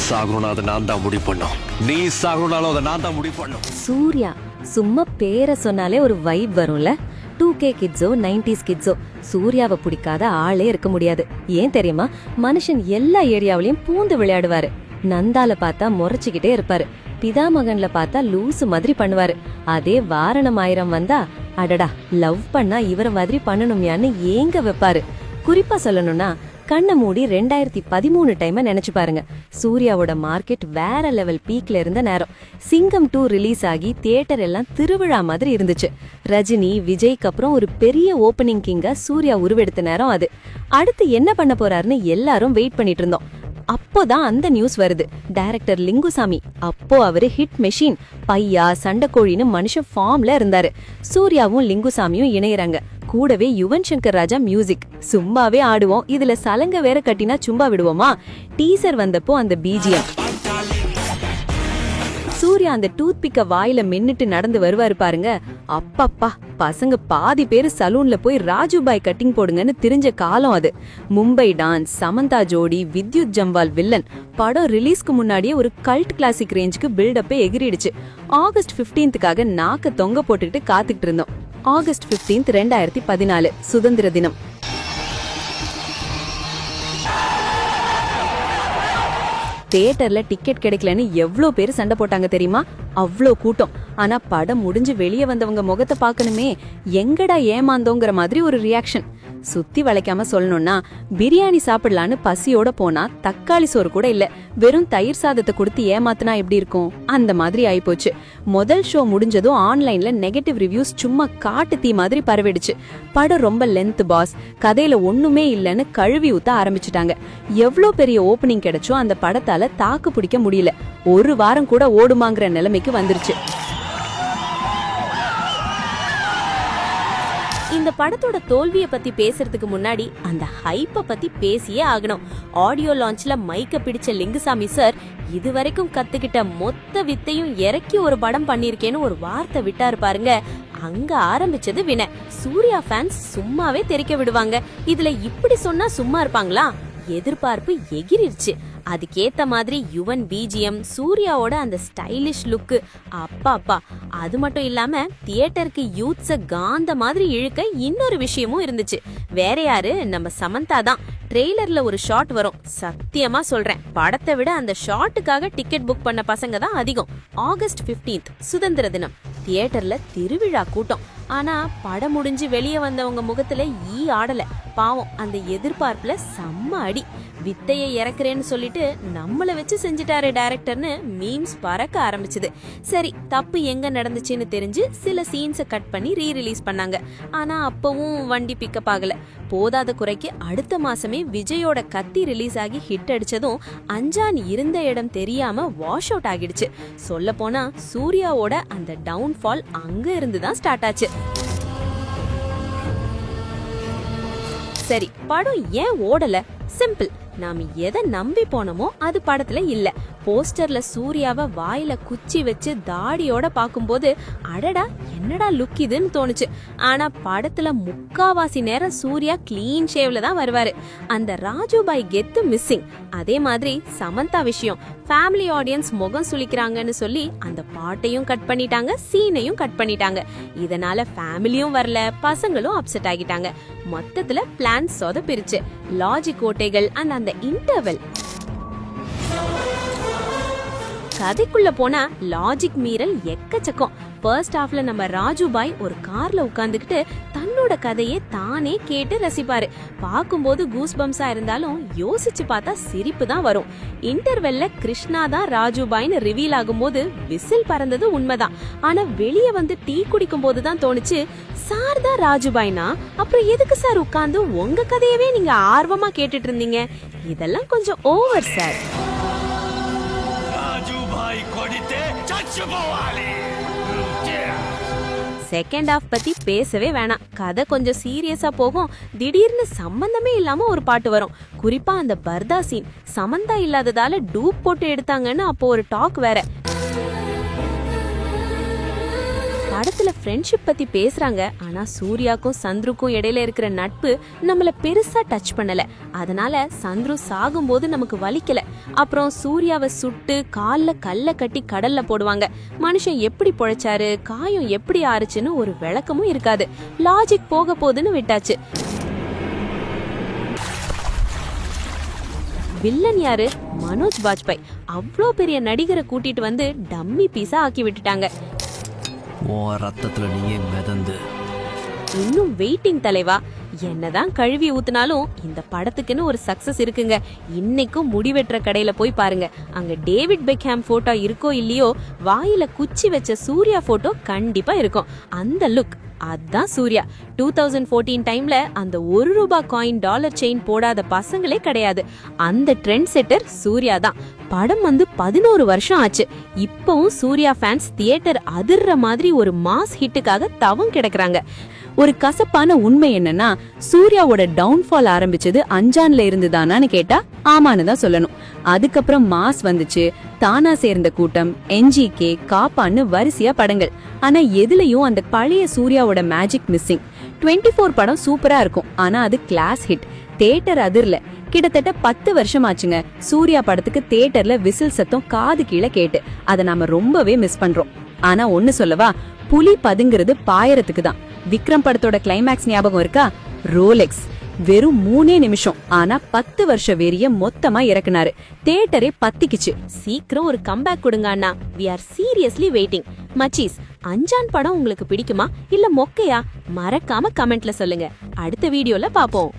சாகணும்னா அதை நான் தான் முடிவு பண்ணும். நீ சாகணும்னாலும் அதை நான் தான் முடிவு பண்ணும். சூர்யா சும்மா பேரை சொன்னாலே ஒரு வைப் வரும்ல. 2K கிட்ஸோ 90s கிட்ஸோ சூர்யாவை பிடிக்காத ஆளே இருக்க முடியாது. ஏன் தெரியுமா? மனுஷன் எல்லா ஏரியாவிலயும் பூந்து விளையாடுவாரு. நந்தால பார்த்தா முறைச்சுக்கிட்டே இருப்பாரு. பிதாமகன்ல பார்த்தா லூசு மாதிரி பண்ணுவாரு. அதே வாரணம் ஆயிரம் வந்தா அடடா லவ் பண்ணா இவர மாதிரி பண்ணணும்யான்னு ஏங்க வைப்பாரு. குறிப்பா சொல்லணும்னா கண்ணை மூடி 2013 டைம் நினைச்சு பாருங்க. சூர்யாவோட மார்க்கெட் வேற லெவல் பீக்ல இருந்த நேரம். சிங்கம் 2 ரிலீஸ் ஆகி தியேட்டர் எல்லாம் திருவிழா மாதிரி இருந்துச்சு. ரஜினி விஜய்க்கு அப்புறம் ஒரு பெரிய ஓப்பனிங் கிங்கா சூர்யா உருவெடுத்த நேரம் அது. அடுத்து என்ன பண்ண போறாருன்னு எல்லாரும் வெயிட் பண்ணிட்டு இருந்தோம். அப்போதான் அந்த நியூஸ் வருது. டைரக்டர் லிங்குசாமி, அப்போ அவரு ஹிட் மெஷின், பையா சண்டைக்கோழின்னு மனுஷன் ஃபார்ம்ல இருந்தாரு. சூர்யாவும் லிங்குசாமியும் இணையறாங்க. கூடவே யுவன் சங்கர் ராஜா மியூசிக். சும்மாவே ஆடுவோம். இதுல சலங்க வேற கட்டினா சும்மா விடுவோமா? டீசர் வந்தப்போ அந்த பிஜிஎம், சூர்யா அந்த டூத் பிக்க வாயில மென்னுட்டு நடந்து வருவாரு பாருங்க. அப்பப்பா, பசங்க பாதி பேரு சலூன்ல போய் ராஜுபாய் கட்டிங் போடுங்கன்னு தெரிஞ்ச காலம் அது. மும்பை டான்ஸ், சமந்தா ஜோடி, வித்யுத் ஜம்வால் வில்லன். படம் ரிலீஸ்க்கு முன்னாடியே ஒரு கல்ட் கிளாசிக் ரேஞ்சுக்கு பில்டப்பே எகிரிடுச்சு. ஆகஸ்ட் 15க்காக நாக்க தொங்க போட்டுக்கிட்டு காத்துக்கிட்டு இருந்தோம். ஆகஸ்ட் 15, 2014 சுதந்திர தினம். தியேட்டர்ல டிக்கெட் கிடைக்கலன்னு எவ்வளவு பேர் சண்டை போட்டாங்க தெரியுமா? அவ்வளோ கூட்டம். ஆனா படம் முடிஞ்சு வெளியே வந்தவங்க முகத்தை பார்க்கணுமே, எங்கடா ஏமாந்தோங்கிற மாதிரி ஒரு ரியாக்ஷன். சுத்தி வளைக்காம சொல்லணும்னா, பிரியாணி சாப்பிடலான்னு பசியோட போனா தக்காளி சோறு கூட இல்ல, வெறும் தயிர் சாதத்தை கொடுத்து ஏமாத்தினா எப்படி இருக்கும்? அந்த மாதிரி ஆயிப்போச்சு. முதல் ஷோ முடிஞ்சதும் ஆன்லைன்ல நெகட்டிவ் ரிவ்யூஸ் சும்மா காட்டு தீ மாதிரி பரவிடுச்சு. படம் ரொம்ப லென்த் பாஸ், கதையில ஒண்ணுமே இல்லைன்னு கழுவி ஊத்த ஆரம்பிச்சுட்டாங்க. எவ்வளோ பெரிய ஓப்பனிங் கிடைச்சோ அந்த படத்தால தாக்கு பிடிக்க முடியல. ஒரு வாரம் கூட ஓடுமாங்கிற நிலைமைக்கு வந்துருச்சு. இந்த படத்தோட தோல்விய பத்தி பேசுறதுக்கு முன்னாடி அந்த ஹைப்ப பத்தி பேசியே ஆகணும். ஆடியோ லான்ச்ல மைக்க பிடிச்ச லிங்குசாமி சார் இதுவரைக்கும் கத்துக்கிட்ட மொத்த வித்தையும் இறக்கி ஒரு படம் பண்ணிருக்கேன்னு ஒரு வார்த்தை விட்டாரு பாருங்க. அங்க ஆரம்பிச்சது வினை. சூர்யா ஃபேன்ஸ் சும்மாவே தெரிக்க விடுவாங்க. இதுல இப்படி சொன்னா சும்மா இருப்பாங்களா? எதிர்பார்ப்பு எகிரிருச்சு. அதுக்கேத்த மாதிரி யுவன் பிஜிஎம், சூர்யாவோட அந்த ஸ்டைலிஷ் லுக்கு, அப்பா. அது மட்டும் இல்லாம தியேட்டருக்கு யூத்ஸ காந்த மாதிரி இழுக்க இன்னொரு விஷயமும் இருந்துச்சு. வேற யாரு? நம்ம சமந்தா தான். ட்ரெய்லர்ல ஒரு ஷாட் வரும். சத்தியமா சொல்றேன், படத்தை விட அந்த ஷாட்டுக்காக டிக்கெட் புக் பண்ண பசங்க தான் அதிகம். ஆகஸ்ட் 15 சுதந்திர தினம். தியேட்டர்ல திருவிழா கூட்டம். ஆனா படம் முடிஞ்சு வெளியே வந்தவங்க முகத்துல ஈ ஆடல. பாவம், அந்த எதிர்பார்ப்புல செம்ம அடி. வித்தைய இறக்குறேன்னு சொல்லிட்டு நம்மள வச்சு செஞ்சுட்டாரு டைரக்டர்னு மீம்ஸ் பறக்க ஆரம்பிச்சது. சரி, தப்பு எங்க நடந்துச்சுன்னு தெரிஞ்சு சில சீன்ஸை கட் பண்ணி ரீரிலீஸ் பண்ணாங்க. ஆனா அப்பவும் வண்டி பிக்கப் ஆகல. போதாத குறைக்கு அடுத்த மாசமே விஜயோட கத்தி ரிலீஸ் ஆகி ஹிட் அடிச்சதும் அஞ்சான் இருந்த இடம் தெரியாம வாஷ் அவுட் ஆகிடுச்சு. சொல்ல போனா சூர்யாவோட அந்த டவுன்ஃபால் அங்க இருந்துதான் ஸ்டார்ட் ஆச்சு. சரி, படம் ஏன் ஓடல? சிம்பிள். நாம எதை நம்பி போனோமோ அது படத்துல இல்ல. போஸ்டர்ல சூர்யாவை வாயில குச்சி வச்சு தாடியோட பாக்கும்போது அடடா என்னடா லுக் இதுன்னு தோணுச்சு. ஆனா படத்துல முக்காவாசி நேரம் சூர்யா கிளீன் ஷேவ்ல தான் வருவாரு. அந்த ராஜுபாய் கெத்து மிஸ்ஸிங். அதே மாதிரி சமந்தா விஷயம், ஃபேமிலி ஆடியன்ஸ் முகம் சுளிக்கிறாங்கன்னு சொல்லி அந்த பாட்டையும் கட் பண்ணிட்டாங்க, சீனையும் கட் பண்ணிட்டாங்க. இதனால ஃபேமிலியும் வரல, பசங்களும் அப்செட் ஆகிட்டாங்க. மொத்தத்துல பிளான் சொதப்பிருச்சு. லாஜிக் ஓட்டைகள் அண்ட் அந்த இன்டர்வெல். கதைக்குள்ள போனா லாஜிக் மீறல் எக்கச்சக்கம். ஃபர்ஸ்ட் ஹாஃப்ல நம்ம ராஜுபாய் ஒரு கார்ல உட்கார்ந்துகிட்டு தன்னோட கதையை தானே கேட்டு ரசிப்பாரு. பார்க்கும்போது கூஸ் பம்ஸா இருந்தாலும் யோசிச்சு பார்த்தா சிரிப்பு தான் வரும். இன்டர்வெல்ல கிருஷ்ணா தான் ராஜுபாய்னு ரிவீல் ஆகும்போது விசில் பறந்தது உண்மைதான். ஆனா வெளியே வந்து டீ குடிக்கும் போதுதான் தோணுச்சு, சார் தான் ராஜுபாய்னா அப்புறம் எதுக்கு சார் உட்கார்ந்து உங்க கதையவே நீங்க ஆர்வமா கேட்டுட்டு இருந்தீங்க? இதெல்லாம் கொஞ்சம் ஓவர் சார். செகண்ட் ஹாஃப் பத்தி பேசவே வேணாம். கதை கொஞ்சம் சீரியஸா போகும். திடீர்னு சம்பந்தமே இல்லாம ஒரு பாட்டு வரும். குறிப்பா அந்த பர்தா சீன் சமந்தா இல்லாததால டூப் போட்டு எடுத்தாங்கன்னு அப்போ ஒரு டாக் வேற. படத்துல ஃப்ரெண்ட்ஷிப் பத்தி பேசுறாங்க, ஆனா சூர்யாக்கும் சந்துருக்கும் இடையில இருக்கிற நட்பு நம்மள பெருசா டச் பண்ணல. அதனால சந்துரு சாகும்போது நமக்கு வலிக்கல. அப்புறம் சூர்யாவை சுட்டு கால்ல கல்ல கட்டி கடல்ல போடுவாங்க. மனுஷன் எப்படி பொழைச்சாரு, காயம் எப்படி ஆறுச்சுன்னு ஒரு விளக்கமும் இருக்காது. லாஜிக் போக போகுதுன்னு விட்டாச்சு. வில்லன் யாரு? மனோஜ் பாஜ்பாய். அவ்வளோ பெரிய நடிகரை கூட்டிட்டு வந்து டம்மி பீஸா ஆக்கி விட்டுட்டாங்க. ரத்தத்துல நீயே மிதந்து இன்னும் வெயிட்டிங் தலைவா. என்னதான் கழுவி ஊத்துனாலும் இந்த படத்துக்குன்னு ஒரு சக்சஸ் இருக்குங்க. இன்னைக்கும் முடிவெற்ற கடையில போய் பாருங்க. அங்க டேவிட் பெக்ஹாம் போட்டோ இருக்கோ இல்லையோ, வாயில குச்சி வச்ச சூர்யா போட்டோ கண்டிப்பா இருக்கும். அந்த லுக் அதான் சூர்யா. 2014 டைம்ல அந்த ₹1 காயின் டாலர் செயின் போடாத பசங்களே கிடையாது. அந்த ட்ரெண்ட் செட்டர் சூர்யா தான். படம் வந்து 11 வருஷம் ஆச்சு. இப்பவும் சூர்யா ஃபேன்ஸ் தியேட்டர் அதிர்ற மாதிரி ஒரு மாஸ் ஹிட்டுக்காக தவம் கிடக்குறாங்க. ஒரு கசப்பான உண்மை என்னன்னா, சூர்யாவோட டவுன்ஃபால் ஆரம்பிச்சது அஞ்சான்ல இருந்துதானான்னு கேட்டா ஆமான்னு தான் சொல்லணும். அதுக்கப்புறம் மாஸ் வந்துச்சு, தானா சேர்ந்த கூட்டம், NGK, காப்பான்னு வரிசையா படங்கள். ஆனா எதுலயும் அந்த பழைய சூர்யாவோட மேஜிக் மிஸ்ஸிங். 24 படம் சூப்பரா இருக்கும், ஆனா அது கிளாஸ் ஹிட். தியேட்டர் அதிர்ல. கிட்டத்தட்ட 10 வருஷம் ஆச்சுங்க சூர்யா படத்துக்கு தியேட்டர்ல விசில் சத்தம் காது கீழே கேட்டு. அதை நாம ரொம்பவே மிஸ் பண்றோம். ஆனா ஒண்ணு சொல்லவா, புலி பதுங்கிறது பாயறதுக்கு தான். விக்ரம் படத்தோட கிளைமேக்ஸ் ஞாபகம் இருக்கா? ரோலெக்ஸ் வெறும் 3 நிமிஷம், ஆனா 10 வருஷ வெறிய மொத்தமா இறக்குனாரு. தியேட்டரே பத்திக்குச்சு. சீக்கிரம் ஒரு கம்பேக் கொடுங்க அண்ணா. we are seriously waiting. மச்சீஸ், Anjaan படம் உங்களுக்கு பிடிக்குமா இல்ல மொக்கையா? மறக்காம கமெண்ட்ல சொல்லுங்க. அடுத்த வீடியோல பாப்போம்.